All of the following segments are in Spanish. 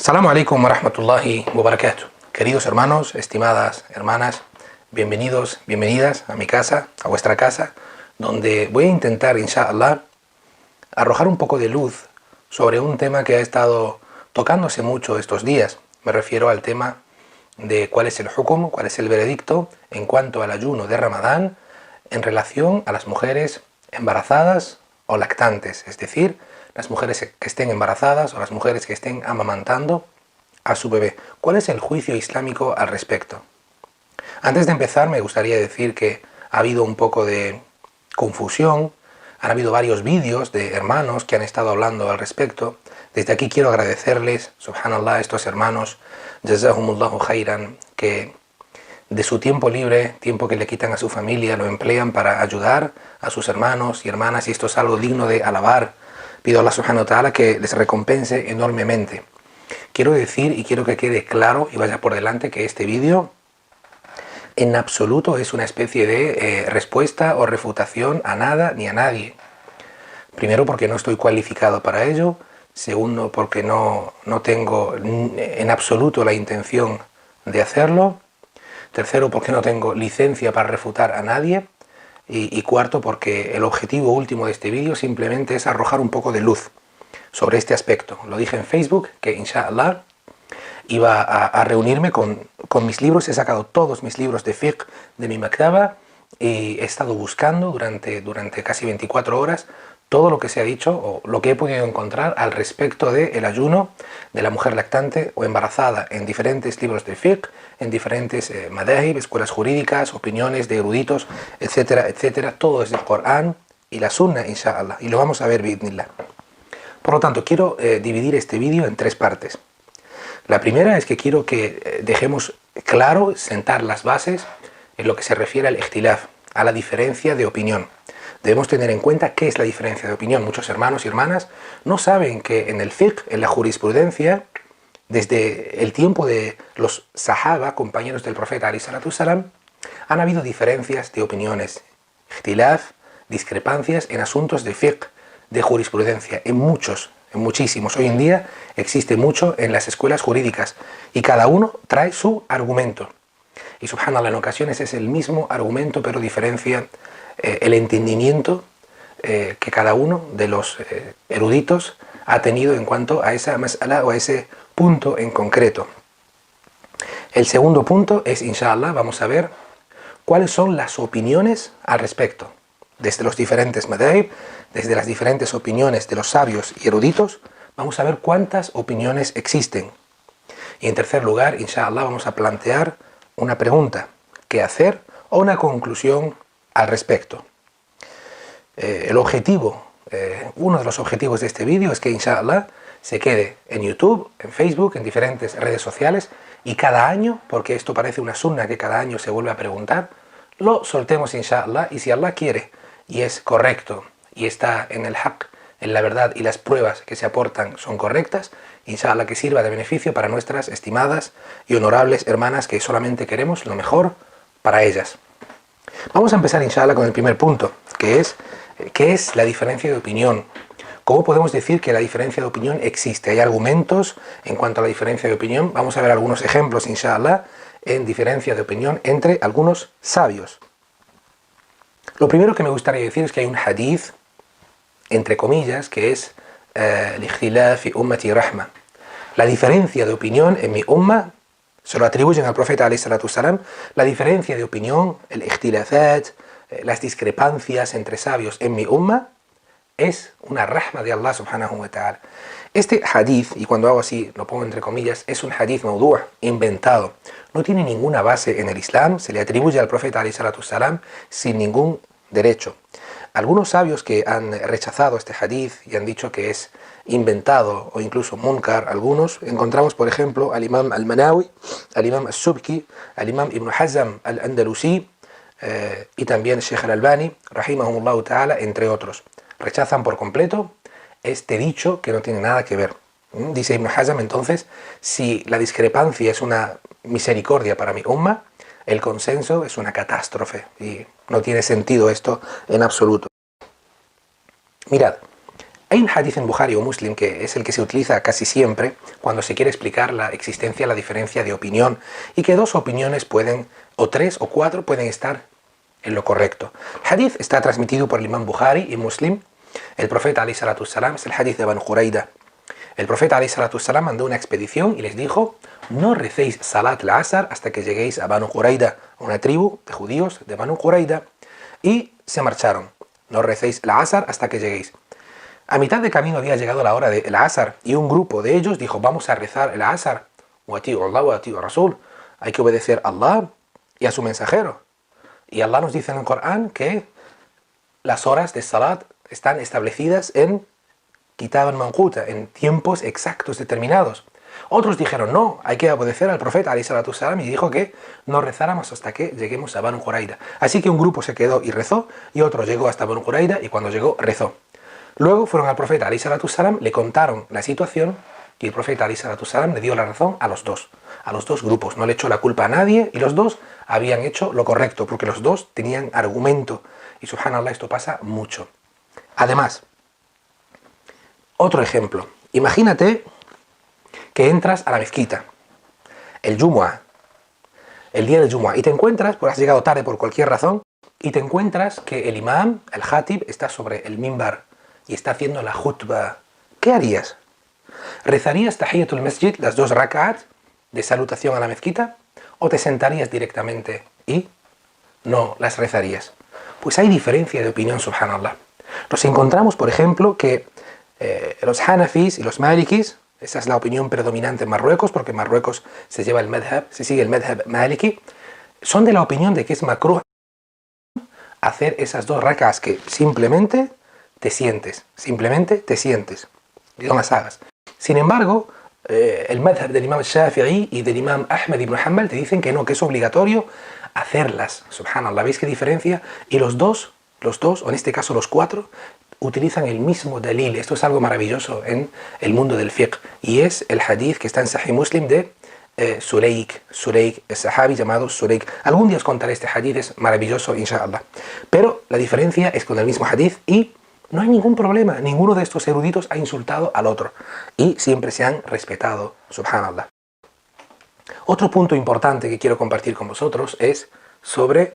Assalamu alaikum wa rahmatullahi wa barakatuh. Queridos hermanos, estimadas hermanas, bienvenidos, bienvenidas a mi casa, a vuestra casa, donde voy a intentar, inshallah, arrojar un poco de luz sobre un tema que ha estado tocándose mucho estos días. Me refiero al tema de cuál es el hukum, cuál es el veredicto en cuanto al ayuno de Ramadán en relación a las mujeres embarazadas o lactantes, es decir, las mujeres que estén embarazadas o las mujeres que estén amamantando a su bebé. ¿Cuál es el juicio islámico al respecto? Antes de empezar me gustaría decir que ha habido un poco de confusión, han habido varios vídeos de hermanos que han estado hablando al respecto. Desde aquí quiero agradecerles, subhanallah, a estos hermanos, jazahumullahu khairan, que de su tiempo libre, tiempo que le quitan a su familia, lo emplean para ayudar a sus hermanos y hermanas, y esto es algo digno de alabar. Pido a Allah subhanahu wa ta'ala que les recompense enormemente. Quiero decir y quiero que quede claro y vaya por delante que este vídeo en absoluto es una especie de respuesta o refutación a nada ni a nadie. Primero, porque no estoy cualificado para ello. Segundo, porque no tengo en absoluto la intención de hacerlo. Tercero, porque no tengo licencia para refutar a nadie. Y cuarto, porque el objetivo último de este vídeo simplemente es arrojar un poco de luz sobre este aspecto. Lo dije en Facebook, que inshallah iba a reunirme con mis libros. He sacado todos mis libros de fiqh de mi maktaba y he estado buscando durante casi 24 horas todo lo que se ha dicho o lo que he podido encontrar al respecto del ayuno de la mujer lactante o embarazada en diferentes libros de fiqh, en diferentes madhahib, escuelas jurídicas, opiniones de eruditos, etcétera, etcétera. Todo es del Corán y la Sunna, inshallah, y lo vamos a ver bi'idhnillah. Por lo tanto, quiero dividir este vídeo en tres partes. La primera es que quiero que dejemos claro, sentar las bases en lo que se refiere al ikhtilaf, a la diferencia de opinión. Debemos tener en cuenta qué es la diferencia de opinión. Muchos hermanos y hermanas no saben que en el fiqh, en la jurisprudencia, desde el tiempo de los sahaba, compañeros del profeta alayhi salatu salam, han habido diferencias de opiniones, ikhtilaf, discrepancias en asuntos de fiqh, de jurisprudencia, en muchísimos. Hoy en día existe mucho en las escuelas jurídicas y cada uno trae su argumento. Y subhanallah, en ocasiones es el mismo argumento, pero diferencia el entendimiento que cada uno de los eruditos ha tenido en cuanto a esa mas'ala o a ese punto en concreto. El segundo punto es, inshallah, vamos a ver cuáles son las opiniones al respecto. Desde los diferentes madhahib, desde las diferentes opiniones de los sabios y eruditos, vamos a ver cuántas opiniones existen. Y en tercer lugar, inshallah, vamos a plantear una pregunta, qué hacer o una conclusión al respecto. El objetivo, uno de los objetivos de este vídeo es que inshallah se quede en YouTube, en Facebook, en diferentes redes sociales y cada año, porque esto parece una sunna que cada año se vuelve a preguntar, lo soltemos inshallah y si Allah quiere y es correcto y está en el haqq, en la verdad y las pruebas que se aportan son correctas, inshallah que sirva de beneficio para nuestras estimadas y honorables hermanas que solamente queremos lo mejor para ellas. Vamos a empezar inshallah con el primer punto, que es ¿qué es la diferencia de opinión? ¿Cómo podemos decir que la diferencia de opinión existe? ¿Hay argumentos en cuanto a la diferencia de opinión? Vamos a ver algunos ejemplos inshallah en diferencia de opinión entre algunos sabios. Lo primero que me gustaría decir es que hay un hadith, entre comillas, que es al-ikhtilaf fi ummati rahma. La diferencia de opinión en mi umma se lo atribuyen al profeta alayhi salatu salam. La diferencia de opinión, el ikhtilafat, las discrepancias entre sabios en mi umma es una rahma de Allah subhanahu wa ta'ala. Este hadith, y cuando hago así lo pongo entre comillas, es un hadith mawdu', inventado. No tiene ninguna base en el Islam, se le atribuye al profeta alayhi salatu salam sin ningún derecho. Algunos sabios que han rechazado este hadith y han dicho que es inventado o incluso munkar, algunos encontramos por ejemplo al imam al-Manawi, al imam al-Subki, al imam Ibn Hazm al-Andalusi y también Sheikh al-Albani, rahimahumullah ta'ala, entre otros. Rechazan por completo este dicho que no tiene nada que ver. Dice Ibn Hazm entonces, si la discrepancia es una misericordia para mi umma, el consenso es una catástrofe y no tiene sentido esto en absoluto. Mirad, Hay un hadith en Bukhari o Muslim que es el que se utiliza casi siempre cuando se quiere explicar la existencia, la diferencia de opinión y que dos opiniones pueden, o tres o cuatro, pueden estar en lo correcto. El hadith está transmitido por el imam Bukhari y Muslim. El profeta alayhi salatu salam, es el hadith de Banu Qurayda. El profeta alayhi salatu salam mandó una expedición y les dijo: no recéis salat al-asr hasta que lleguéis a Banu Qurayda, una tribu de judíos de Banu Qurayda, y se marcharon. No recéis al-asr hasta que lleguéis. A mitad de camino había llegado la hora del asr y un grupo de ellos dijo: vamos a rezar el asr. Wa ati'u Allah wa ati'u Rasul. Hay que obedecer a Allah y a su mensajero. Y Allah nos dice en el Corán que las horas de salat están establecidas en Kitab al-Manquta, en tiempos exactos determinados. Otros dijeron: no, hay que obedecer al profeta alayhi salatu salam, y dijo que no rezáramos hasta que lleguemos a Banu Qurayda. Así que un grupo se quedó y rezó, y otro llegó hasta Banu Qurayda y cuando llegó rezó. Luego fueron al profeta alayhi salatu salam, le contaron la situación y el profeta alayhi salatu salam le dio la razón a los dos grupos. No le echó la culpa a nadie y los dos habían hecho lo correcto porque los dos tenían argumento. Y subhanallah, esto pasa mucho. Además, otro ejemplo. Imagínate que entras a la mezquita, el Jumu'ah, el día del Jumu'ah, y te encuentras, pues has llegado tarde por cualquier razón, y te encuentras que el imam, el khatib, está sobre el mimbar y está haciendo la khutbah. ¿Qué harías? ¿Rezarías tahiyatul masjid, las 2 rak'at de salutación a la mezquita? ¿O te sentarías directamente y no las rezarías? Pues hay diferencia de opinión, subhanallah. Nos encontramos, por ejemplo, que los hanafis y los malikis, esa es la opinión predominante en Marruecos, porque en Marruecos se sigue el madhab maliki, son de la opinión de que es makruh hacer esas 2 rak'as que simplemente te sientes, y no las hagas. Sin embargo, el madhab del imam Shafi'i y del imam Ahmed ibn Hanbal te dicen que no, que es obligatorio hacerlas. Subhanallah, ¿veis qué diferencia? Y los dos, o en este caso los 4, utilizan el mismo dalil. Esto es algo maravilloso en el mundo del fiqh, y es el hadith que está en Sahih Muslim de Sulaik, el sahabi llamado Sulaik. Algún día os contaré este hadith, es maravilloso, inshallah. Pero la diferencia es con el mismo hadith y no hay ningún problema. Ninguno de estos eruditos ha insultado al otro y siempre se han respetado, subhanallah. Otro punto importante que quiero compartir con vosotros es sobre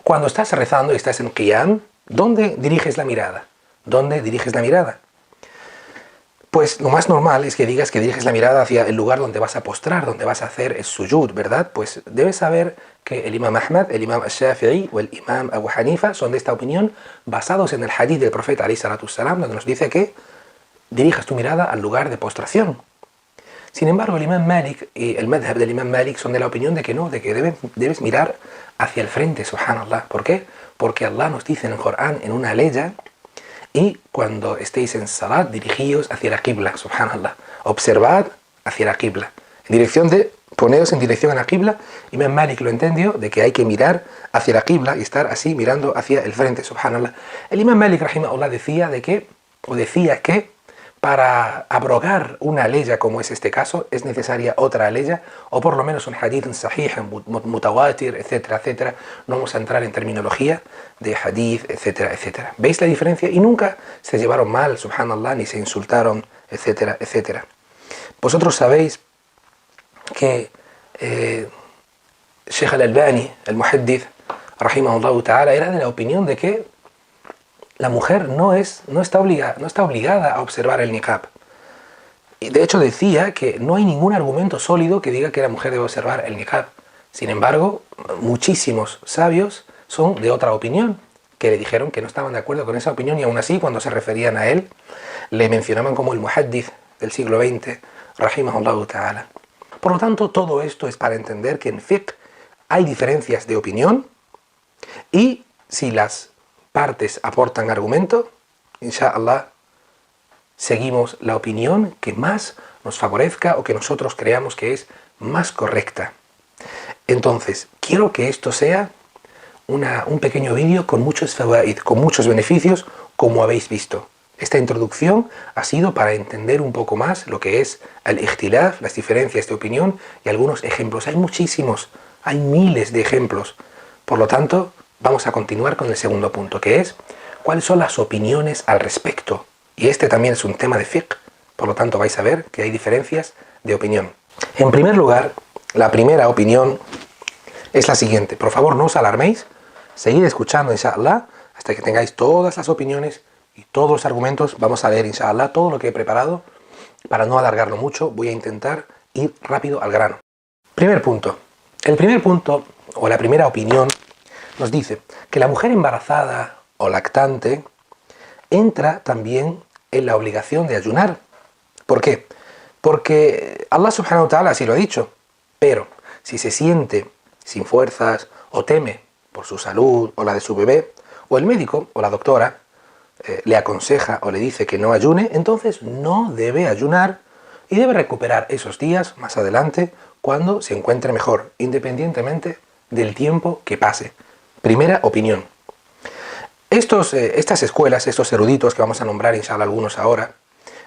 cuando estás rezando y estás en qiyam, ¿dónde diriges la mirada? ¿Dónde diriges la mirada? Pues lo más normal es que digas que diriges la mirada hacia el lugar donde vas a postrar, donde vas a hacer el sujud, ¿verdad? Pues debes saber que el imam Ahmad, el imam Shafi'i o el imam Abu Hanifa son de esta opinión, basados en el hadith del profeta alayhi salatu salam, donde nos dice que dirijas tu mirada al lugar de postración. Sin embargo, el imam Malik y el madhab del imam Malik son de la opinión de que no, de que debes mirar hacia el frente, subhanallah. ¿Por qué? Porque Allah nos dice en el Corán, en una aleya: y cuando estéis en salat, dirigíos hacia la qibla, subhanallah. Observad hacia la qibla. Poneos en dirección a la qibla. Imam Malik lo entendió de que hay que mirar hacia la qibla y estar así mirando hacia el frente, subhanallah. El imam Malik, rahimahullah, decía que para abrogar una ley como es este caso, es necesaria otra ley, o por lo menos un hadith sahih, mutawatir, etcétera, etcétera. No vamos a entrar en terminología de hadith, etcétera, etcétera. ¿Veis la diferencia? Y nunca se llevaron mal, subhanallah, ni se insultaron, etcétera, etcétera. Vosotros sabéis que Sheikh al-Albani, el muhaddith, rahimahullah ta'ala, era de la opinión de que la mujer no está obligada a observar el niqab. Y de hecho decía que no hay ningún argumento sólido que diga que la mujer debe observar el niqab. Sin embargo, muchísimos sabios son de otra opinión, que le dijeron que no estaban de acuerdo con esa opinión, y aún así, cuando se referían a él, le mencionaban como el muhaddith del siglo XX, rahimahullah ta'ala. Por lo tanto, todo esto es para entender que en fiqh hay diferencias de opinión, y si las partes aportan argumento, inshallah, seguimos la opinión que más nos favorezca o que nosotros creamos que es más correcta. Entonces, quiero que esto sea un pequeño vídeo con muchos fawaid, con muchos beneficios, como habéis visto. Esta introducción ha sido para entender un poco más lo que es el ikhtilaf, las diferencias de opinión y algunos ejemplos. Hay muchísimos, hay miles de ejemplos. Por lo tanto, vamos a continuar con el segundo punto, que es cuáles son las opiniones al respecto. Y este también es un tema de fiqh, por lo tanto vais a ver que hay diferencias de opinión. En primer lugar, la primera opinión es la siguiente. Por favor, no os alarméis, seguid escuchando, inshallah, hasta que tengáis todas las opiniones y todos los argumentos. Vamos a ver, inshallah, todo lo que he preparado. Para no alargarlo mucho, voy a intentar ir rápido al grano. Primer punto. El primer punto, o la primera opinión, nos dice que la mujer embarazada o lactante entra también en la obligación de ayunar. ¿Por qué? Porque Allah subhanahu wa ta'ala así lo ha dicho. Pero si se siente sin fuerzas o teme por su salud o la de su bebé, o el médico o la doctora le aconseja o le dice que no ayune, entonces no debe ayunar y debe recuperar esos días más adelante cuando se encuentre mejor, independientemente del tiempo que pase. Primera opinión. Estas escuelas, estos eruditos que vamos a nombrar, inshallah, algunos ahora,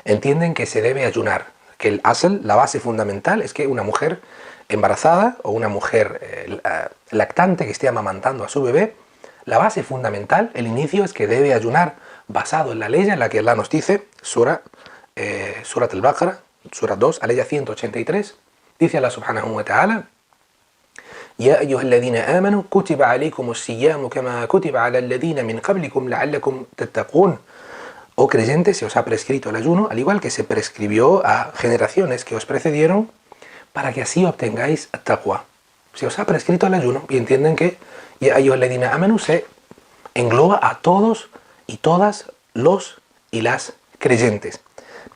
entienden que se debe ayunar, que el asl, la base fundamental, es que una mujer embarazada o una mujer lactante que esté amamantando a su bebé, la base fundamental, el inicio, es que debe ayunar basado en la ley en la que Allah nos dice, Surat al-Baqarah, Surat 2, aleya 183, dice Allah subhanahu wa ta'ala: Ya ayyuhalladhina amanu kutiba alaykumus siyamu kama kutiba ala alladhina min qablikum la'allakum tattaqun. Oh creyentes, se os ha prescrito el ayuno, al igual que se prescribió a generaciones que os precedieron, para que así obtengáis taqwa. Se os ha prescrito el ayuno, y entienden que Ya ayyuhalladhina amanu se engloba a todos y todas los y las creyentes.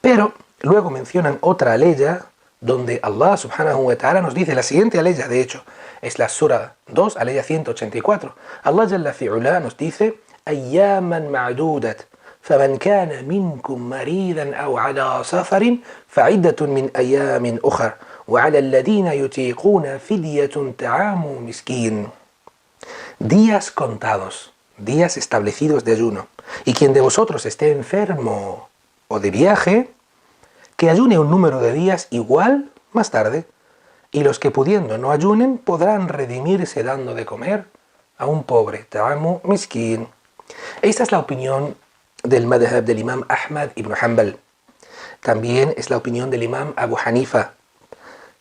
Pero luego mencionan otra aleya donde Allah subhanahu wa ta'ala nos dice la siguiente aleya, de hecho, es la Sura 2, aleya 184. Allah Jalla fi'ula nos dice: Ayyaman ma'dudat, faman kana minkum maridan aw ala safarin, fa'iddatun min ayyamin ukhar, wa ala alladhina yutiquna fidyatun ta'amu miskin. Días contados, días establecidos de ayuno. Y quien de vosotros esté enfermo o de viaje, que ayune un número de días igual más tarde. Y los que pudiendo no ayunen podrán redimirse dando de comer a un pobre. Ta'amu miskin. Esta es la opinión del madhhab del imam Ahmad ibn Hanbal. También es la opinión del imam Abu Hanifa.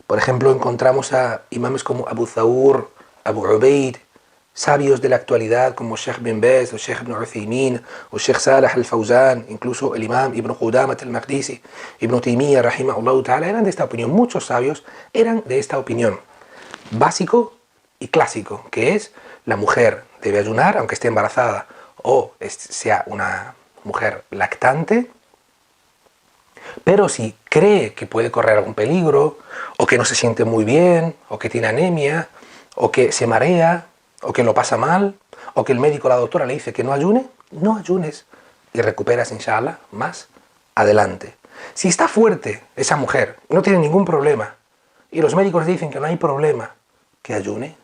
Por ejemplo, encontramos a imames como Abu Thawr, Abu Ubaid, sabios de la actualidad como Sheikh bin Baz o Sheikh ibn Uthaymin o Sheikh Salah al-Fawzan, incluso el imam Ibn Qudamat al-Maqdisi, Ibn Taymiyyah rahimahullah ta'ala, eran de esta opinión. Muchos sabios eran de esta opinión. Básico y clásico, que es la mujer debe ayunar aunque esté embarazada o sea una mujer lactante, pero si cree que puede correr algún peligro, o que no se siente muy bien, o que tiene anemia, o que se marea, o que lo pasa mal, o que el médico o la doctora le dice que no ayune, no ayunes y recuperas, inshallah, más adelante. Si está fuerte esa mujer, no tiene ningún problema, y los médicos dicen que no hay problema, que ayune.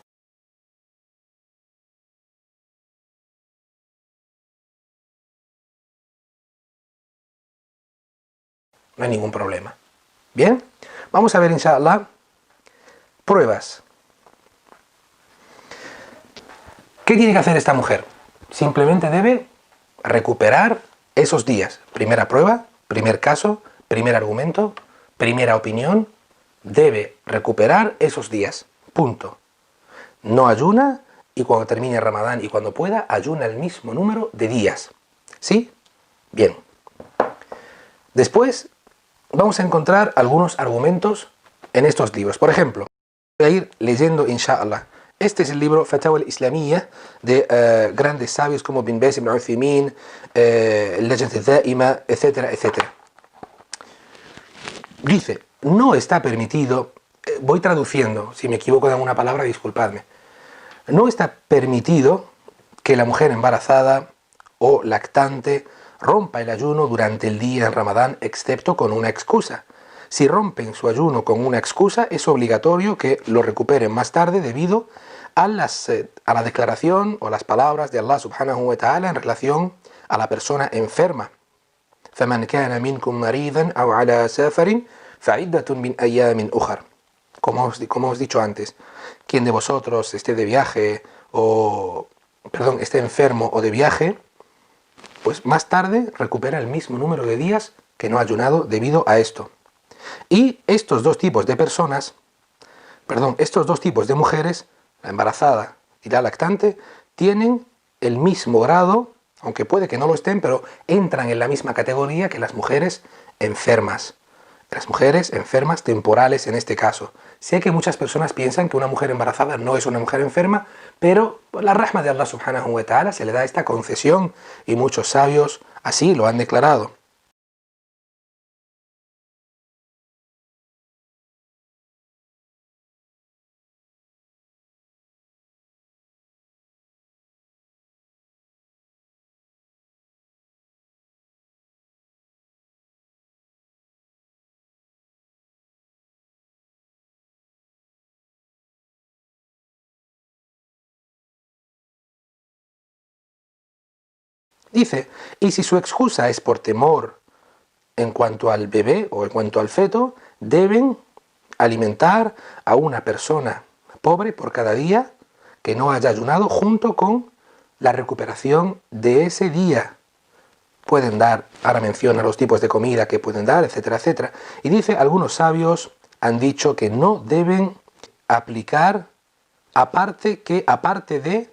No hay ningún problema. Bien, vamos a ver, inshallah, pruebas. ¿Qué tiene que hacer esta mujer? Simplemente debe recuperar esos días. Primera prueba, primer caso, primer argumento, primera opinión. Debe recuperar esos días. Punto. No ayuna y cuando termine Ramadán y cuando pueda, ayuna el mismo número de días. ¿Sí? Bien. Después vamos a encontrar algunos argumentos en estos libros. Por ejemplo, voy a ir leyendo, inshallah. Este es el libro Fatawa al-Islamiyya de grandes sabios como Bin Baz, Ibn Uthaymin, Lajnat al-Da'ima, etcétera, etcétera. Dice, no está permitido, voy traduciendo, si me equivoco de alguna palabra, disculpadme. No está permitido que la mujer embarazada o lactante rompa el ayuno durante el día en Ramadán, excepto con una excusa. Si rompen su ayuno con una excusa, es obligatorio que lo recuperen más tarde debido a la declaración o las palabras de Allah subhanahu wa ta'ala en relación a la persona enferma. فَمَنْ كَانَ مِنْكُمْ مَرِيضًا أَوْ عَلَى سَفَرٍ فَعِدَّةٌ مِنْ أَيَّامٍ أُخَرٍ. Como os he dicho antes, quien de vosotros esté de viaje esté enfermo o de viaje, pues más tarde recupera el mismo número de días que no ha ayunado debido a esto. Y estos dos tipos de personas, estos dos tipos de mujeres, la embarazada y la lactante, tienen el mismo grado, aunque puede que no lo estén, pero entran en la misma categoría que las mujeres enfermas. Las mujeres enfermas temporales en este caso. Sé que muchas personas piensan que una mujer embarazada no es una mujer enferma, pero por la rahma de Allah subhanahu wa ta'ala se le da esta concesión y muchos sabios así lo han declarado. Dice, y si su excusa es por temor en cuanto al bebé o en cuanto al feto, deben alimentar a una persona pobre por cada día que no haya ayunado junto con la recuperación de ese día. Pueden dar, ahora menciona los tipos de comida que pueden dar, etcétera, etcétera. Y dice, algunos sabios han dicho que no deben aplicar aparte de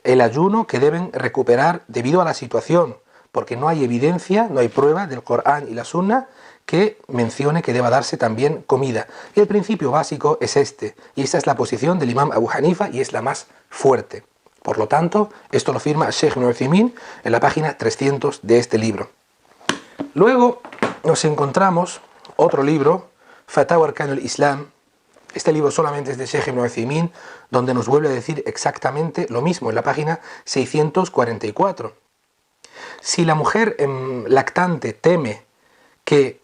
el ayuno que deben recuperar debido a la situación, porque no hay evidencia, no hay prueba del Corán y la Sunna que mencione que deba darse también comida. Y el principio básico es este, y esta es la posición del imam Abu Hanifa y es la más fuerte. Por lo tanto, esto lo firma Sheikh Ibn Uthaymin en la página 300 de este libro. Luego nos encontramos otro libro, Fatawa Arkan al-Islam. Este libro solamente es de Sheikh Ibn Uthaymin, donde nos vuelve a decir exactamente lo mismo en la página 644. Si la mujer lactante teme que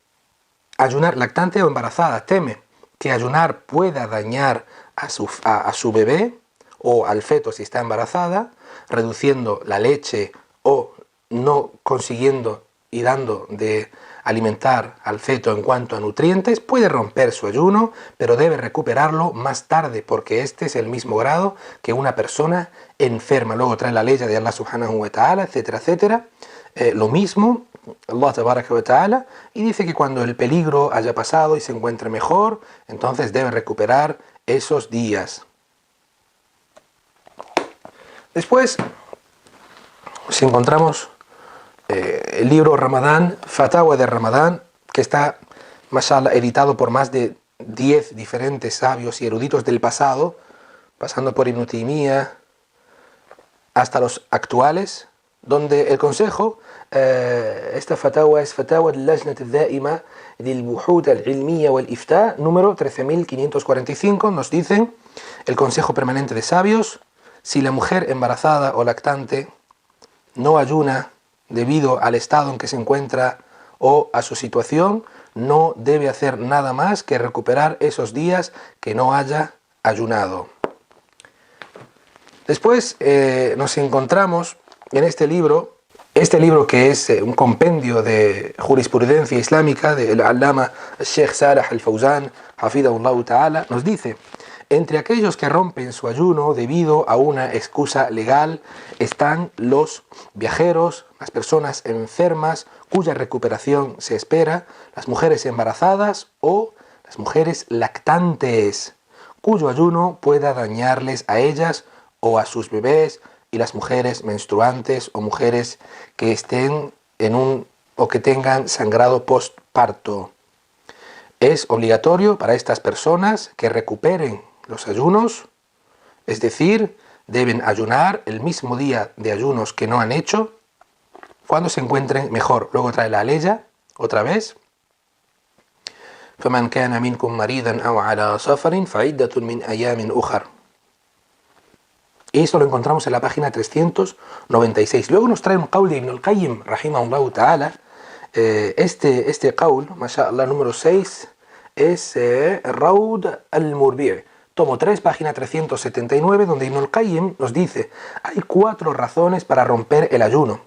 ayunar, lactante o embarazada, teme que ayunar pueda dañar a su bebé o al feto si está embarazada, reduciendo la leche o no consiguiendo y dando de alimentar al feto en cuanto a nutrientes, puede romper su ayuno, pero debe recuperarlo más tarde, porque este es el mismo grado que una persona enferma. Luego trae la ley de Allah subhanahu wa ta'ala, etcétera, etcétera. Lo mismo, Allah tabaraka wa ta'ala, y dice que cuando el peligro haya pasado y se encuentre mejor, entonces debe recuperar esos días. Después nos encontramos el libro Ramadán, Fatawa de Ramadán, que está, mashallah, editado por más de 10 diferentes sabios y eruditos del pasado, pasando por Ibn Taymiyya hasta los actuales, donde el consejo, esta Fatawa es Fatawa de Lajnat al-Da'ima del Buhut al-Ilmiya wal-Ifta, número 13.545, nos dicen, el consejo permanente de sabios: si la mujer embarazada o lactante no ayuna debido al estado en que se encuentra o a su situación, no debe hacer nada más que recuperar esos días que no haya ayunado. Después nos encontramos en este libro que es un compendio de jurisprudencia islámica del Allama Sheikh Salah al-Fawzan, hafidhahullah ta'ala, nos dice: entre aquellos que rompen su ayuno debido a una excusa legal están los viajeros, las personas enfermas cuya recuperación se espera, las mujeres embarazadas o las mujeres lactantes, cuyo ayuno pueda dañarles a ellas o a sus bebés, y las mujeres menstruantes o mujeres que estén o que tengan sangrado postparto. Es obligatorio para estas personas que recuperen los ayunos, es decir, deben ayunar el mismo día de ayunos que no han hecho cuando se encuentren mejor. Luego trae la ley otra vez: فَمَنْ كَانَ مِنْكُمْ مَرِيضًا أَوْ عَلَى سَفَرٍ فَعِدَّةٌ مِنْ أَيَّامٍ أُخَرَ. Y esto lo encontramos en la página 396. Luego nos trae un qaul de Ibn al-Qayyim, rahimahullah ta'ala. Este qaul, mashallah, número 6, es Raud al-Murbi', tomo 3, página 379, donde Ibn al-Qayyim nos dice: hay 4 razones para romper el ayuno: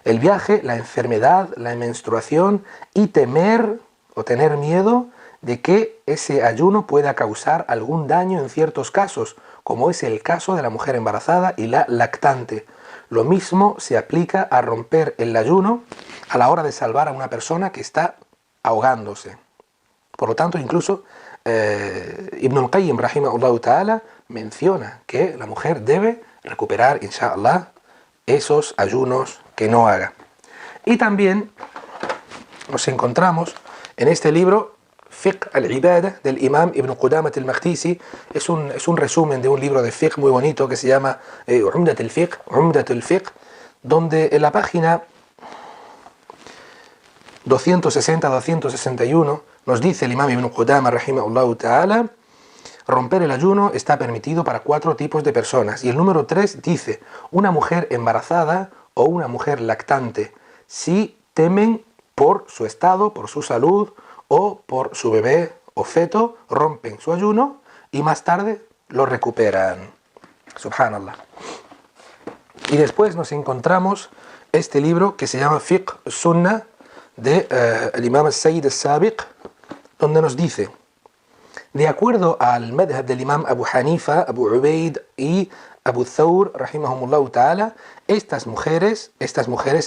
el viaje, la enfermedad, la menstruación y temer o tener miedo de que ese ayuno pueda causar algún daño en ciertos casos, como es el caso de la mujer embarazada y la lactante. lo mismo se aplica a romper el ayuno a la hora de salvar a una persona que está ahogándose. Por lo tanto, incluso Ibn al-Qayyim, rahimahullah ta'ala, menciona que la mujer debe recuperar, inshallah, esos ayunos que no haga. Y también nos encontramos en este libro, Fiqh al-Ibadah, del imam Ibn Qudamat al-Maqdisi. Es un resumen de un libro de fiqh muy bonito que se llama Umdat al-Fiqh, donde en la página 260-261 nos dice el imam Ibn Qudama, rahimahullah ta'ala, romper el ayuno está permitido para 4 tipos de personas. Y el número 3 dice, una mujer embarazada o una mujer lactante, si temen por su estado, por su salud o por su bebé o feto, rompen su ayuno y más tarde lo recuperan. Subhanallah. Y después nos encontramos este libro que se llama Fiqh Sunnah de el imam al-Sayyid al-Sabiq, donde nos dice, de acuerdo al madhab del imam Abu Hanifa, Abu Ubaid y Abu Thawr, rahimahumullah ta'ala, estas mujeres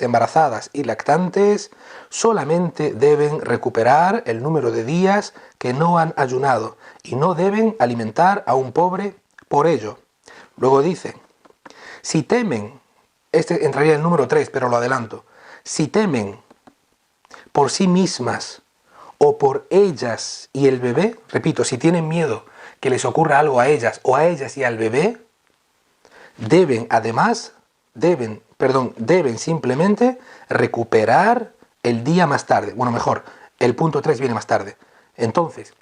embarazadas y lactantes solamente deben recuperar el número de días que no han ayunado y no deben alimentar a un pobre por ello. Luego dice, si temen, este entraría en el número 3, pero lo adelanto, si temen por sí mismas o por ellas y el bebé, repito, si tienen miedo que les ocurra algo a ellas o a ellas y al bebé, deben simplemente recuperar el día más tarde. Bueno, mejor, el punto 3 viene más tarde. Entonces,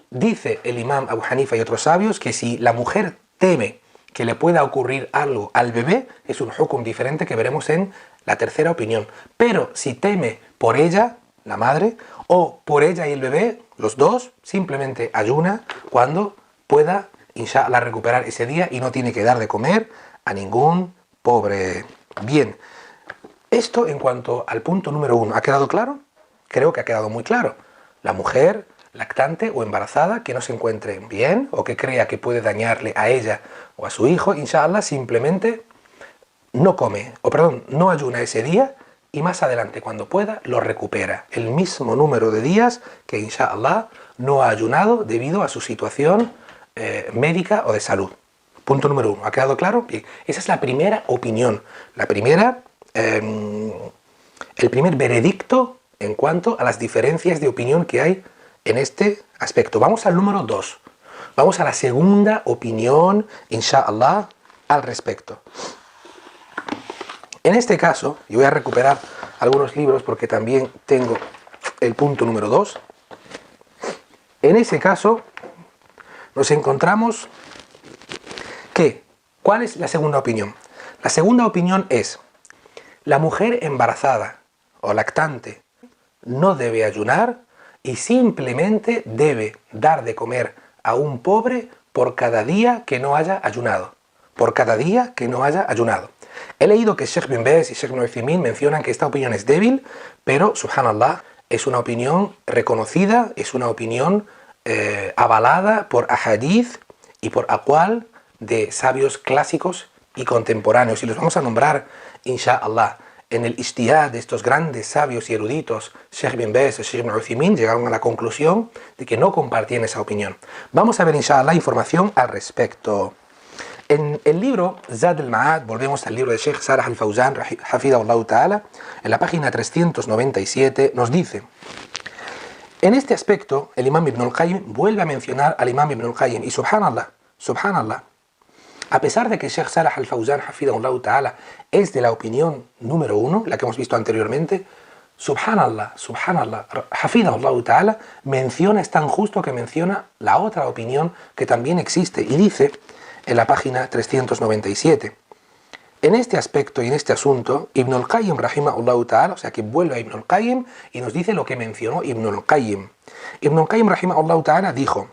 dice el imam Abu Hanifa y otros sabios que si la mujer teme que le pueda ocurrir algo al bebé, es un hukum diferente que veremos en la tercera opinión. Pero si teme por ella, la madre, o por ella y el bebé, los dos, simplemente ayuna cuando pueda, inshallah, recuperar ese día y no tiene que dar de comer a ningún pobre. Bien, esto en cuanto al punto número 1. ¿Ha quedado claro? Creo que ha quedado muy claro. La mujer lactante o embarazada que no se encuentre bien o que crea que puede dañarle a ella o a su hijo, inshallah, simplemente no ayuna ese día y más adelante, cuando pueda, lo recupera. El mismo número de días que, inshallah, no ha ayunado debido a su situación médica o de salud. Punto número 1. ¿Ha quedado claro? Bien. Esa es la primera opinión. El primer veredicto en cuanto a las diferencias de opinión que hay en este aspecto. Vamos al número 2. Vamos a la segunda opinión, inshallah, al respecto. En este caso, y voy a recuperar algunos libros porque también tengo el punto número 2. En ese caso, nos encontramos que, ¿cuál es la segunda opinión? La segunda opinión es, la mujer embarazada o lactante no debe ayunar y simplemente debe dar de comer a un pobre por cada día que no haya ayunado. Por cada día que no haya ayunado. He leído que Sheikh bin Baz y Sheikh Ibn Uthaymin mencionan que esta opinión es débil, pero, subhanallah, es una opinión reconocida, es una opinión avalada por ahadith y por aqwal de sabios clásicos y contemporáneos. Y los vamos a nombrar, inshallah. En el ijtihad de estos grandes sabios y eruditos, Sheikh bin Baz y Sheikh Ibn Uthaymin llegaron a la conclusión de que no compartían esa opinión. Vamos a ver, inshallah, información al respecto. En el libro Zad al-Ma'ad, volvemos al libro de Sheikh Salah al-Fawzan, hafidahullah ta'ala, en la página 397 nos dice, en este aspecto el imam Ibn al-Qayyim vuelve a mencionar al imam Ibn al-Qayyim y subhanallah, a pesar de que Sheikh Salah al-Fawzan, hafidahullah ta'ala, es de la opinión número 1, la que hemos visto anteriormente, subhanallah, hafidahullah ta'ala, es tan justo que menciona la otra opinión que también existe y dice en la página 397. En este aspecto y en este asunto, Ibn al-Qayyim, rahimahullah ta'ala, o sea que vuelve a Ibn al-Qayyim y nos dice lo que mencionó Ibn al-Qayyim. Ibn al-Qayyim, rahimahullah ta'ala, dijo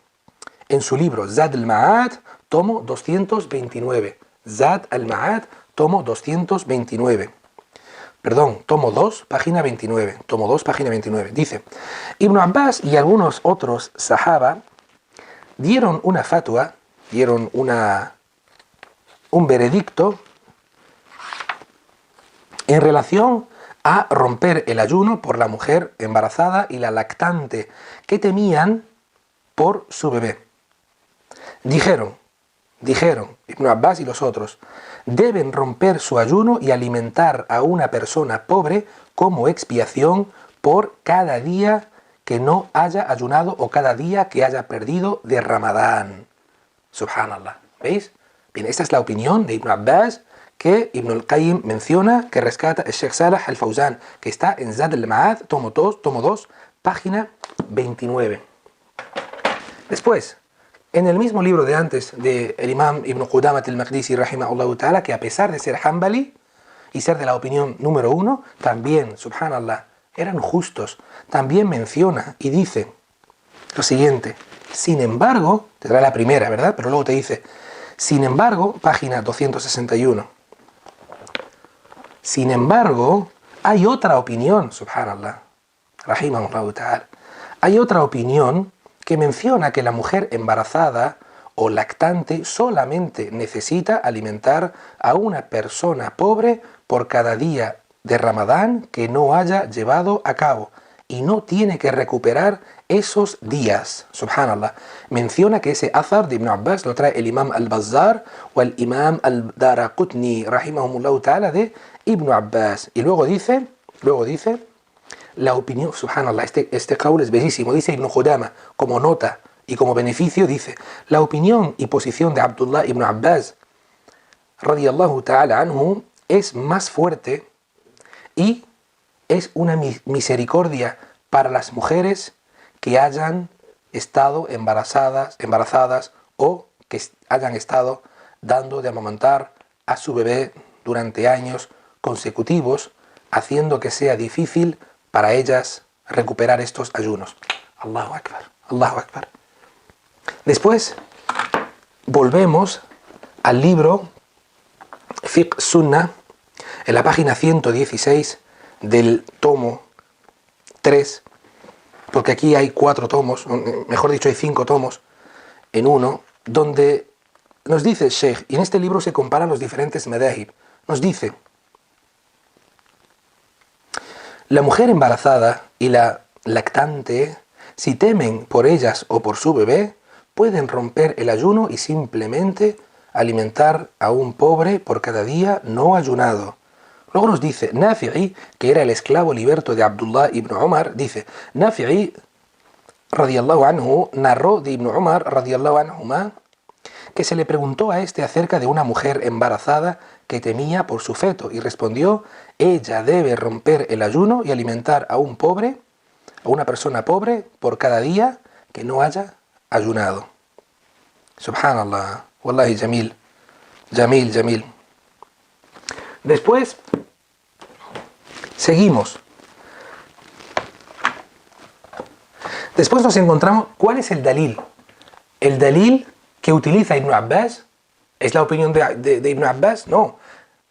en su libro Zad al-Ma'ad, tomo 229. Zad al-Ma'ad, tomo 229. Perdón, tomo 2, página 29. Tomo 2, página 29. Dice, Ibn Abbas y algunos otros sahaba dieron una fatwa, dieron un veredicto en relación a romper el ayuno por la mujer embarazada y la lactante que temían por su bebé. Dijeron, Ibn Abbas y los otros, deben romper su ayuno y alimentar a una persona pobre como expiación por cada día que no haya ayunado o cada día que haya perdido de Ramadán. Subhanallah. ¿Veis? Bien, esta es la opinión de Ibn Abbas que Ibn al-Qayyim menciona, que rescata el Sheikh Salah al-Fawzan, que está en Zad al-Ma'ad, tomo 2, página 29. Después, en el mismo libro de antes del Imam Ibn Qudamat al-Maqdisi, rahimahullah ta'ala, que a pesar de ser Hanbali y ser de la opinión número 1, también, subhanallah, eran justos. También menciona y dice lo siguiente: sin embargo, te trae la primera, ¿verdad? Pero luego te dice, sin embargo, página 261. Sin embargo, hay otra opinión, subhanallah, rahimahullah ta'ala. Hay otra opinión que menciona que la mujer embarazada o lactante solamente necesita alimentar a una persona pobre por cada día de Ramadán que no haya llevado a cabo y no tiene que recuperar esos días. Subhanallah. Menciona que ese athar de Ibn Abbas lo trae el Imam al-Bazzar o el Imam al-Daraqutni, rahimahumullah ta'ala, de Ibn Abbas. Y luego dice, la opinión, subhanallah, este qawl es bellísimo, dice Ibn Qudama, como nota y como beneficio, dice, la opinión y posición de Abdullah ibn Abbas, radiyallahu ta'ala anhu, es más fuerte y es una misericordia para las mujeres que hayan estado embarazadas o que hayan estado dando de amamantar a su bebé durante años consecutivos, haciendo que sea difícil para ellas recuperar estos ayunos. Allahu Akbar, Allahu Akbar. Después volvemos al libro Fiqh Sunnah, en la página 116 del tomo 3, porque aquí hay 4 tomos, mejor dicho hay 5 tomos en uno, donde nos dice el Sheikh, y en este libro se comparan los diferentes madhahib, nos dice: la mujer embarazada y la lactante, si temen por ellas o por su bebé, pueden romper el ayuno y simplemente alimentar a un pobre por cada día no ayunado. Luego nos dice Nafi'i, que era el esclavo liberto de Abdullah ibn Umar, dice, Nafi'i, radiyallahu anhu, narró de Ibn Umar, radiyallahu anhuma, que se le preguntó a este acerca de una mujer embarazada que temía por su feto, y respondió: ella debe romper el ayuno y alimentar a un pobre, a una persona pobre, por cada día que no haya ayunado. Subhanallah, wallahi jamil, jamil. Después, seguimos. Después nos encontramos, ¿cuál es el dalil? El dalil que utiliza Ibn Abbas, ¿es la opinión de Ibn Abbas? No.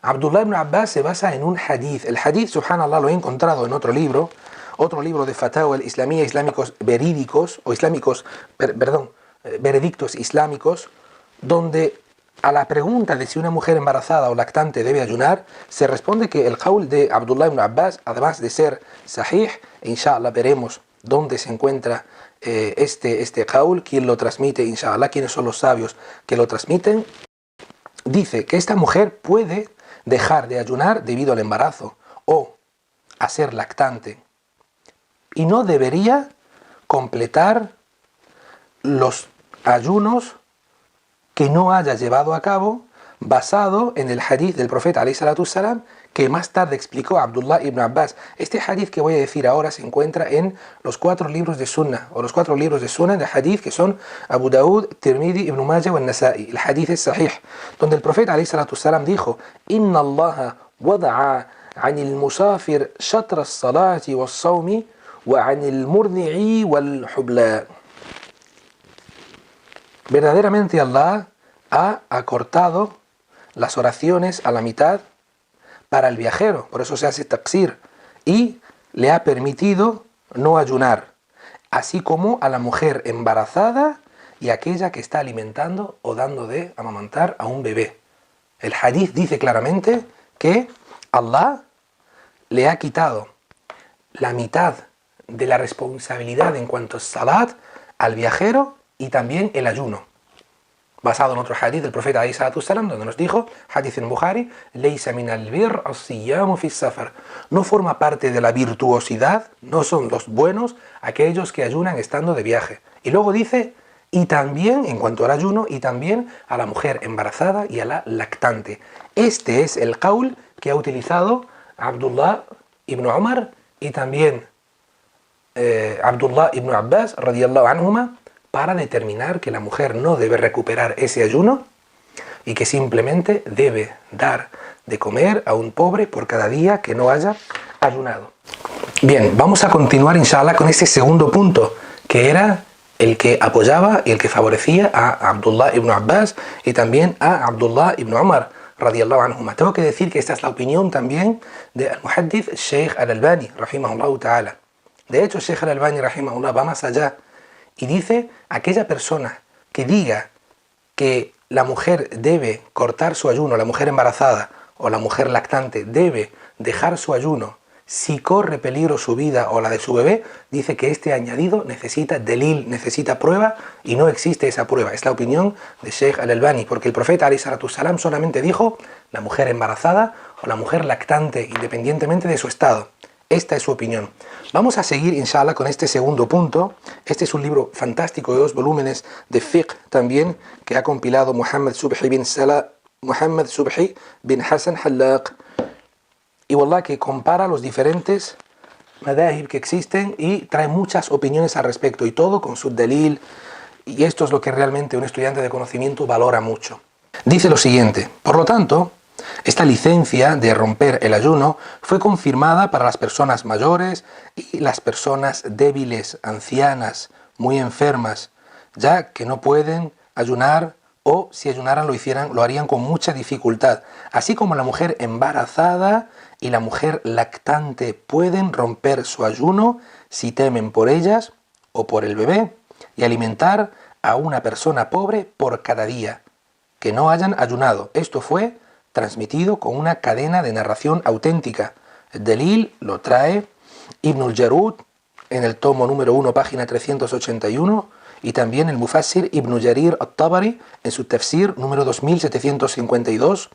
Abdullah ibn Abbas se basa en un hadith. El hadith, subhanallah, lo he encontrado en otro libro de Fatawa al-Islamiyya, islámicos verídicos, o islámicos, veredictos islámicos, donde a la pregunta de si una mujer embarazada o lactante debe ayunar, se responde que el qawl de Abdullah ibn Abbas, además de ser sahih, inshallah veremos dónde se encuentra este qawl, quién lo transmite, inshallah, quiénes son los sabios que lo transmiten, dice que esta mujer puede dejar de ayunar debido al embarazo o a ser lactante y no debería completar los ayunos que no haya llevado a cabo, basado en el hadith del profeta alayhi salatu wassalam, que más tarde explicó Abdullah ibn Abbas. Este hadith que voy a decir ahora se encuentra en los 4 libros de Sunnah, o los 4 libros de Sunnah de hadith, que son Abu Daud, Tirmidhi, Ibn Majah y Nasa'i. El hadith es sahih, donde el profeta alayhi salatu wassalam dijo: Inna Allah wada'a anil musafir shatra as-salati was-sawmi wa anil murdi'i wal-hubla. Verdaderamente Allah ha acortado las oraciones a la mitad para el viajero, por eso se hace taqsir, y le ha permitido no ayunar, así como a la mujer embarazada y aquella que está alimentando o dando de amamantar a un bebé. El hadith dice claramente que Allah le ha quitado la mitad de la responsabilidad en cuanto a salat al viajero y también el ayuno. Basado en otro hadith del profeta alayhi salatu wassalam, donde nos dijo, hadith en Bukhari, Laysa min al-birr as-siyamu fi safar. No forma parte de la virtuosidad, no son los buenos aquellos que ayunan estando de viaje. Y luego dice, y también, en cuanto al ayuno, y también a la mujer embarazada y a la lactante. Este es el qaul que ha utilizado Abdullah ibn Umar y también Abdullah ibn Abbas, radiyallahu anhuma, para determinar que la mujer no debe recuperar ese ayuno y que simplemente debe dar de comer a un pobre por cada día que no haya ayunado. Bien, vamos a continuar inshallah con este segundo punto, que era el que apoyaba y el que favorecía a Abdullah ibn Abbas y también a Abdullah ibn Umar, radiyallahu anhuma. Tengo que decir que esta es la opinión también del muhaddith Sheikh al-Albani, rahimahullah ta'ala. De hecho, Sheikh al-Albani, rahimahullah, va más allá y dice, aquella persona que diga que la mujer debe cortar su ayuno, la mujer embarazada o la mujer lactante debe dejar su ayuno si corre peligro su vida o la de su bebé, dice que este añadido necesita delil, necesita prueba, y no existe esa prueba. Es la opinión de Sheikh al-Albani, porque el profeta alayhi salatu wassalam solamente dijo la mujer embarazada o la mujer lactante, independientemente de su estado. Esta es su opinión. Vamos a seguir, inshallah, con este segundo punto. Este es un libro fantástico de 2 volúmenes de fiqh también, que ha compilado Muhammad Subhi bin Hassan Hallaq. Y wallah que compara los diferentes madahib que existen y trae muchas opiniones al respecto, y todo con su dalil. Y esto es lo que realmente un estudiante de conocimiento valora mucho. Dice lo siguiente: por lo tanto, esta licencia de romper el ayuno fue confirmada para las personas mayores y las personas débiles, ancianas, muy enfermas, ya que no pueden ayunar, o si ayunaran lo harían con mucha dificultad, así como la mujer embarazada y la mujer lactante pueden romper su ayuno si temen por ellas o por el bebé, y alimentar a una persona pobre por cada día que no hayan ayunado. Esto fue transmitido con una cadena de narración auténtica. El Dalil lo trae Ibn al-Jarud en el tomo número 1, página 381, y también el Mufassir Ibn Jarir al-Tabari en su tafsir número 2752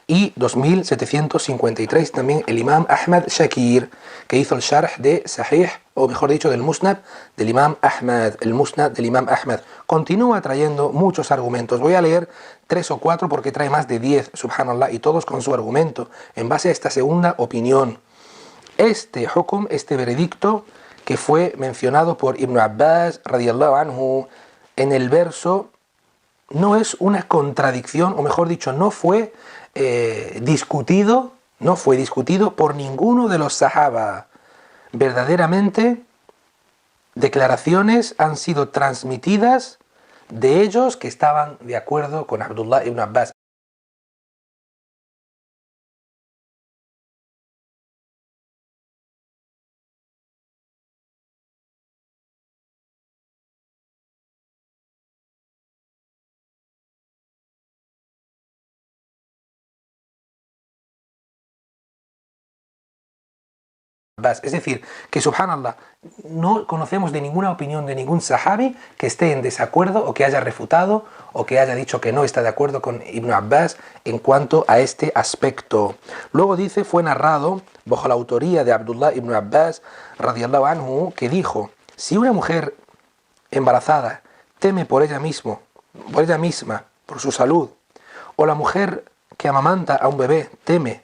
y 2753, también el Imam Ahmad Shakir, que hizo el sharh de Sahih, o mejor dicho, del Musnad del Imam Ahmad, el Musnad del Imam Ahmad. Continúa trayendo muchos argumentos. Voy a leer 3 o 4 porque trae más de 10, subhanallah, y todos con su argumento, en base a esta segunda opinión. Este hukum, este veredicto, que fue mencionado por Ibn Abbas, radiyallahu anhu, en el verso, no es una contradicción, o mejor dicho, no fue discutido por ninguno de los sahaba. Verdaderamente, declaraciones han sido transmitidas de ellos que estaban de acuerdo con Abdullah ibn Abbas. Es decir, que subhanallah, no conocemos de ninguna opinión de ningún sahabi que esté en desacuerdo o que haya refutado o que haya dicho que no está de acuerdo con Ibn Abbas en cuanto a este aspecto. Luego dice, fue narrado bajo la autoría de Abdullah ibn Abbas, radiyallahu anhu, que dijo: si una mujer embarazada teme por ella misma, por su salud, o la mujer que amamanta a un bebé teme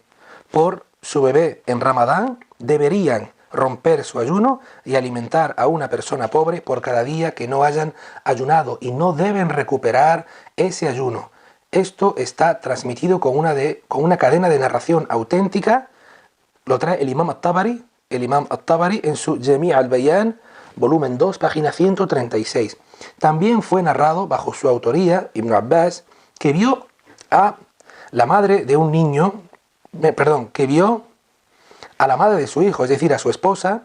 por su bebé en Ramadán, deberían romper su ayuno y alimentar a una persona pobre por cada día que no hayan ayunado, y no deben recuperar ese ayuno. Esto está transmitido con una cadena de narración auténtica. Lo trae el Imam al-Tabari en su Jami' al-Bayan, volumen 2, página 136. También fue narrado bajo su autoría, Ibn Abbas, que vio a la madre de un niño, que vio a la madre de su hijo, es decir, a su esposa,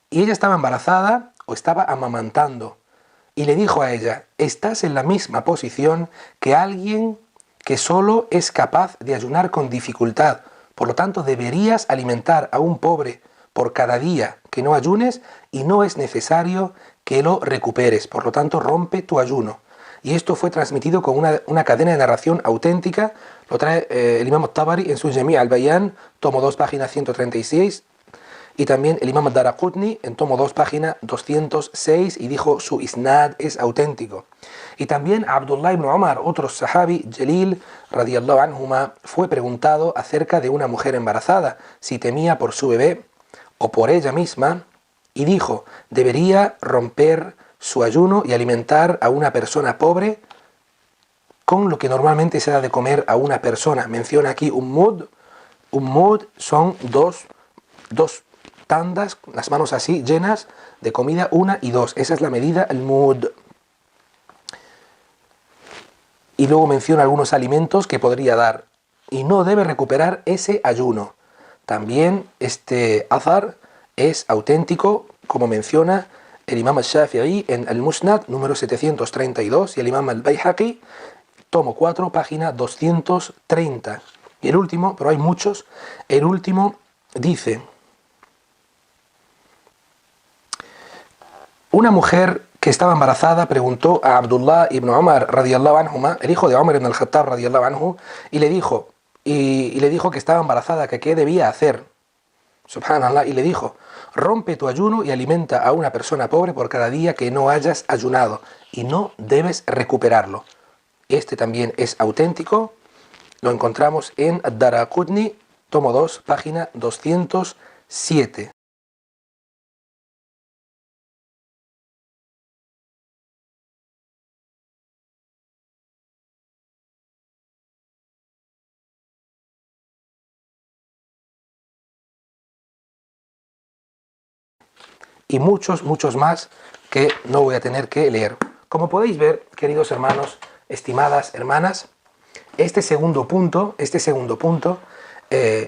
y ella estaba embarazada o estaba amamantando, y le dijo a ella: estás en la misma posición que alguien que solo es capaz de ayunar con dificultad, Por lo tanto, deberías alimentar a un pobre por cada día que no ayunes y no es necesario que lo recuperes. Por lo tanto, rompe tu ayuno. Y esto fue transmitido con una cadena de narración auténtica. Lo trae el imam al-Tabari en su Jami' al-Bayan, tomo 2, página 136. Y también el imam al-Daraqutni en tomo 2, página 206. Y dijo su isnad es auténtico. Y también Abdullah ibn Umar, otro sahabi, Jalil, radiyallahu anhuma, fue preguntado acerca de una mujer embarazada, si temía por su bebé o por ella misma, y dijo, debería romper su ayuno y alimentar a una persona pobre con lo que normalmente se da de comer a una persona. Menciona aquí un mud. Un mud son dos tandas, las manos así, llenas de comida, 1 y 2. Esa es la medida, el mud. Y luego menciona algunos alimentos que podría dar. Y no debe recuperar ese ayuno. También este azar es auténtico, como menciona el imam al-Shafi'i en al-Musnad, número 732, y el imam al-Bayhaqi, tomo 4, página 230. Y el último, pero hay muchos, el último dice, una mujer que estaba embarazada preguntó a Abdullah ibn Umar, radiyallahu anhuma, el hijo de Umar ibn al-Khattab, radiyallahu anhu, y le dijo que estaba embarazada, que qué debía hacer. Subhanallah, y le dijo, rompe tu ayuno y alimenta a una persona pobre por cada día que no hayas ayunado, y no debes recuperarlo. Este también es auténtico, lo encontramos en Ad-Daraqutni, tomo 2, página 207. Y muchos más que no voy a tener que leer. Como podéis ver, queridos hermanos, estimadas hermanas, este segundo punto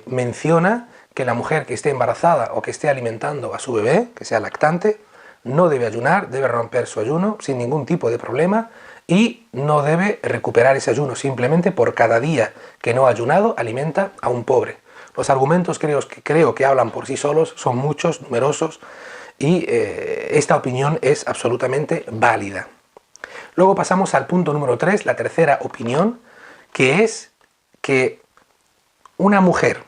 menciona que la mujer que esté embarazada o que esté alimentando a su bebé, que sea lactante, no debe ayunar, debe romper su ayuno sin ningún tipo de problema y no debe recuperar ese ayuno, simplemente por cada día que no ha ayunado alimenta a un pobre. Los argumentos creo que hablan por sí solos, son muchos, numerosos, y esta opinión es absolutamente válida. Luego pasamos al punto número 3, la tercera opinión, que es que una mujer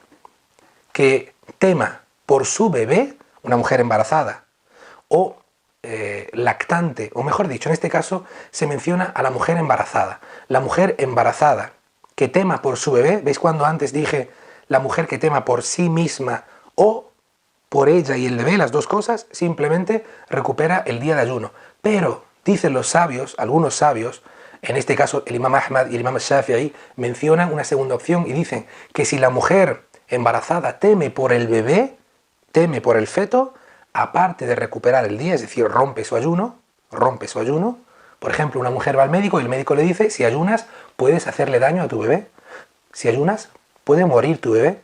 que tema por su bebé, una mujer embarazada o lactante, o mejor dicho, en este caso se menciona a la mujer embarazada. La mujer embarazada que tema por su bebé, ¿veis cuando antes dije la mujer que tema por sí misma o por ella y el bebé, las dos cosas, simplemente recupera el día de ayuno? Pero dicen los sabios, algunos sabios, en este caso el imam Ahmad y el imam Shafi'i, mencionan una segunda opción y dicen que si la mujer embarazada teme por el bebé, teme por el feto, aparte de recuperar el día, es decir, rompe su ayuno, por ejemplo, una mujer va al médico y el médico le dice, si ayunas puedes hacerle daño a tu bebé, si ayunas puede morir tu bebé,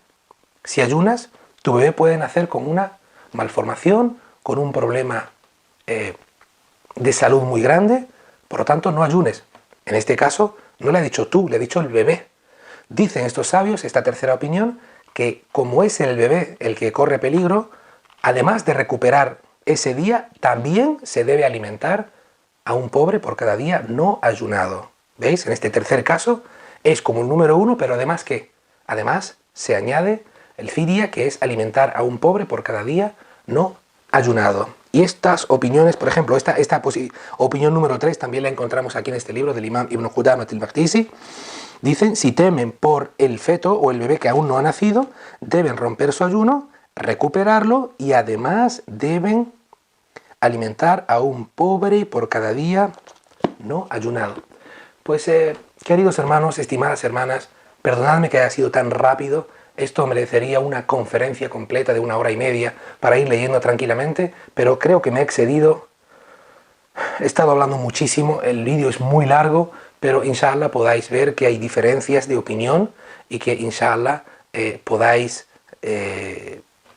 si ayunas tu bebé puede nacer con una malformación, con un problema de salud muy grande, por lo tanto no ayunes. En este caso no le ha dicho tú, le ha dicho el bebé. Dicen estos sabios, esta tercera opinión, que como es el bebé el que corre peligro, además de recuperar ese día, también se debe alimentar a un pobre por cada día no ayunado. ¿Veis? En este tercer caso es como el número 1, pero además ¿qué? Además se añade el fidia, que es alimentar a un pobre por cada día no ayunado. Y estas opiniones, por ejemplo, esta opinión número 3 también la encontramos aquí en este libro del imam Ibn Qudamah al-Maqdisi. Dicen, si temen por el feto o el bebé que aún no ha nacido, deben romper su ayuno, recuperarlo y además deben alimentar a un pobre por cada día no ayunado. Pues, queridos hermanos, estimadas hermanas, perdonadme que haya sido tan rápido. Esto merecería una conferencia completa de 1 hora y media para ir leyendo tranquilamente, pero creo que me he excedido. He estado hablando muchísimo, el vídeo es muy largo, pero inshallah podáis ver que hay diferencias de opinión y que inshallah podáis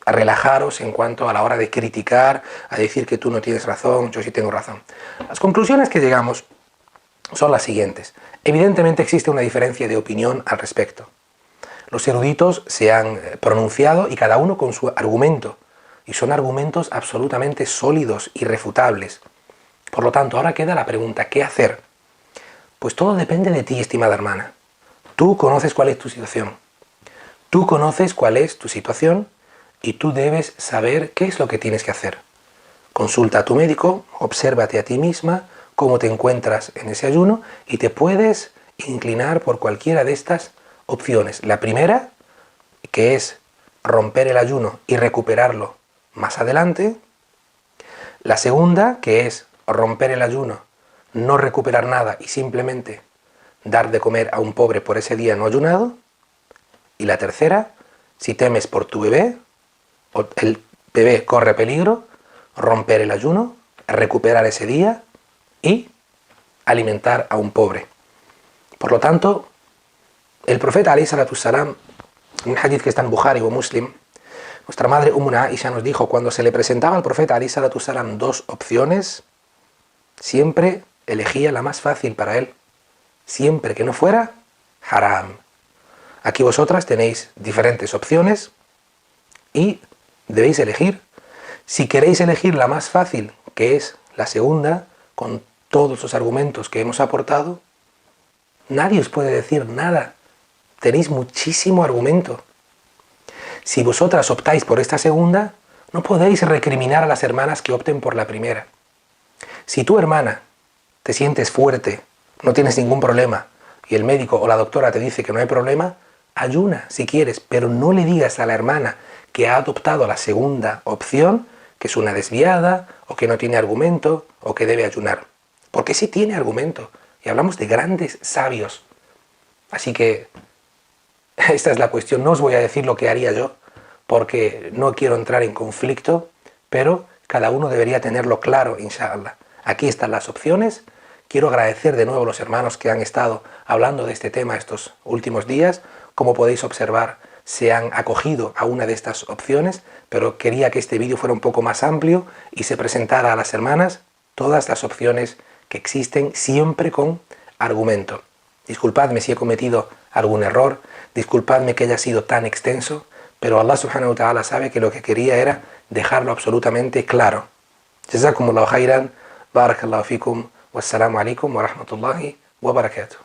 relajaros en cuanto a la hora de criticar, a decir que tú no tienes razón, yo sí tengo razón. Las conclusiones que llegamos son las siguientes. Evidentemente existe una diferencia de opinión al respecto. Los eruditos se han pronunciado y cada uno con su argumento. Y son argumentos absolutamente sólidos, irrefutables. Por lo tanto, ahora queda la pregunta, ¿qué hacer? Pues todo depende de ti, estimada hermana. Tú conoces cuál es tu situación. Tú conoces cuál es tu situación y tú debes saber qué es lo que tienes que hacer. Consulta a tu médico, obsérvate a ti misma, cómo te encuentras en ese ayuno y te puedes inclinar por cualquiera de estas opciones. La primera, que es romper el ayuno y recuperarlo más adelante. La segunda, que es romper el ayuno, no recuperar nada y simplemente dar de comer a un pobre por ese día no ayunado. Y la tercera, si temes por tu bebé, o el bebé corre peligro, romper el ayuno, recuperar ese día y alimentar a un pobre. Por lo tanto, el profeta alayhi salatu salam, un hadith que está en Bukhari o Muslim, nuestra madre Aisha nos dijo, cuando se le presentaba al profeta alayhi salatu salam dos opciones, siempre elegía la más fácil para él, siempre que no fuera haram. Aquí vosotras tenéis diferentes opciones y debéis elegir. Si queréis elegir la más fácil, que es la segunda, con todos los argumentos que hemos aportado, nadie os puede decir nada. Tenéis muchísimo argumento. Si vosotras optáis por esta segunda, no podéis recriminar a las hermanas que opten por la primera. Si tu hermana te sientes fuerte, no tienes ningún problema, y el médico o la doctora te dice que no hay problema, ayuna si quieres, pero no le digas a la hermana que ha adoptado la segunda opción, que es una desviada, o que no tiene argumento, o que debe ayunar. Porque sí tiene argumento, y hablamos de grandes sabios. Así que esta es la cuestión. No os voy a decir lo que haría yo, porque no quiero entrar en conflicto, pero cada uno debería tenerlo claro, inshallah. Aquí están las opciones. Quiero agradecer de nuevo a los hermanos que han estado hablando de este tema estos últimos días. Como podéis observar, se han acogido a una de estas opciones, pero quería que este vídeo fuera un poco más amplio y se presentara a las hermanas todas las opciones que existen, siempre con argumento. Disculpadme si he cometido algún error, disculpadme que haya sido tan extenso, pero Allah subhanahu wa ta'ala sabe que lo que quería era dejarlo absolutamente claro. Jazakumullahu khairan, barakallahu fikum, wassalamu alaikum wa rahmatullahi wa barakatuh.